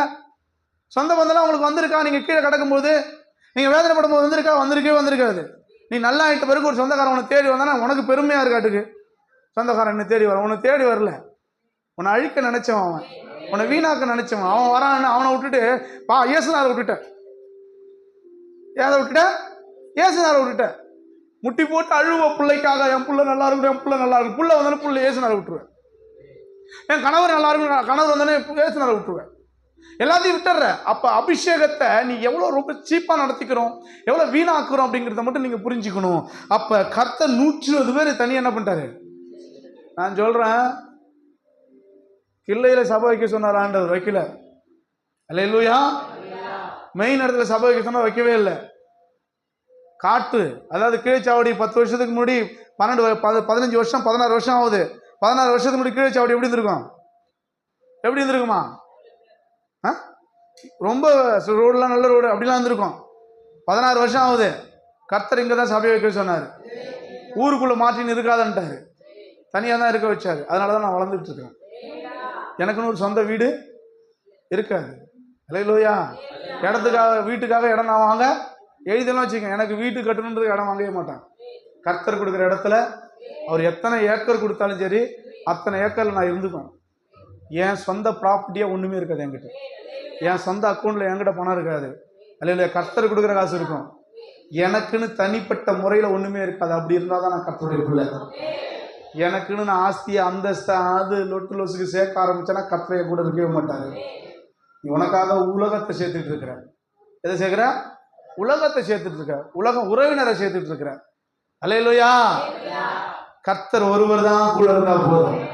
சொந்த பந்தம்லாம் உங்களுக்கு வந்திருக்கா? நீங்க கீழே கிடக்கும் போது, நீங்க வேதனைப்படும் போது வந்திருக்கா? வந்திருக்காது. நீ நல்லா ஆயிட்ட பிறகு ஒரு சொந்தக்காரன் உன்னை தேடி வந்தானா உனக்கு பெருமையா இருக்காட்டுக்கு. சொந்தக்காரன் என்ன தேடி வர, உன்னை தேடி வரல. உன்னை அழிக்க நினைச்சவன், அவன் உன்னை வீணாக்க நினைச்சவன், அவன் வரான்னு அவனை விட்டுட்டு இயேசுநாரை விட்டுட்ட. ஏதை விட்டுட்ட? இயேசுநாரை விட்டுட்ட. முட்டி போட்டு அழுவ பிள்ளைக்காக. என் புள்ள நல்லா இருக்கும், என் புள்ள நல்லா இருக்கும். புள்ள வந்தானே புள்ள இயேசுநாரை விட்டுருவேன். என் கணவர் நல்லா இருக்கும், கணவர் வந்தானே இயேசுநாரை விட்டுருவேன். எல்லாத்தையும் விட்டுற. அப்ப அபிஷேகத்தை நீ எவ்வளவு ரொம்ப சீப்பா நடத்திக்கிறோம், எவ்வளவு வீணாக்குறோம் அப்படிங்கிறத மட்டும் நீங்க புரிஞ்சுக்கணும். அப்ப கர்த்தர் 120 பேர் தனியா என்ன பண்ணிட்டாரு? நான் சொல்றேன், கிள்ளையில சபை வைக்க சொன்னார் ஆண்டவர், வைக்கல. அல்லேலூயா. மெயின் இடத்துல சபை வைக்க சொன்னா வைக்கவே இல்லை. காட்டு, அதாவது கீழ்ச்சாவடி 10 வருஷத்துக்கு முன்னாடி 15 வருஷம் 16 வருஷம் ஆகுது. 16 வருஷத்துக்கு முன்னாடி கீழ்ச்சாவடி எப்படி இருந்திருக்கும்? எப்படி இருந்திருக்குமா? ரொம்ப ரோடுலாம் நல்ல ரோடு அப்படிலாம் இருந்திருக்கும். 16 வருஷம் ஆகுது. கர்த்தர் இங்க தான் சபை வைக்க சொன்னார். ஊருக்குள்ள மாற்றின்னு இருக்காதன்ட்டாரு, தனியாக தான் இருக்க வச்சாரு. அதனாலதான் நான் வளர்ந்துட்டு இருக்கேன். எனக்குன்னு ஒரு சொந்த வீடு இருக்காது. அல்லேலூயா. இடத்துக்காக வீட்டுக்காக இடம் நான் வாங்க எழுதலாம் வச்சுக்கேன். எனக்கு வீட்டு கட்டணுன்றது இடம் வாங்கவே மாட்டான். கர்த்தர் கொடுக்குற இடத்துல அவர் எத்தனை ஏக்கர் கொடுத்தாலும் சரி, அத்தனை ஏக்கர்ல நான் இருந்துப்பேன். என் சொந்த ப்ராப்பர்ட்டியாக ஒன்றுமே இருக்காது என்கிட்ட. என் சொந்த அக்கௌண்ட்டில் என்கிட்ட பணம் இருக்காது. அல்ல கர்த்தர் கொடுக்குற காசு இருக்கும். எனக்குன்னு தனிப்பட்ட முறையில் ஒன்றுமே இருக்காது. அப்படி இருந்தால் தான் நான் கர்த்தருடைய பிள்ளை. எனக்குன்னு நான் ஆஸ்தியை அந்தஸ்தை அது லொட்டு லொசுக்கு சேர்க்க ஆரம்பிச்சேன்னா கர்த்தரைய கூட இருக்கவே மாட்டாரு. நீ உனக்காக உலகத்தை சேர்த்துட்டு இருக்கிற. எதை சேர்க்கிற? உலகத்தை சேர்த்துட்டு இருக்க. உலக உறவினரை சேர்த்துட்டு இருக்கிற. அல்லேலூயா. கர்த்தர் ஒருவர் தான் கூட இருந்தா போதும்.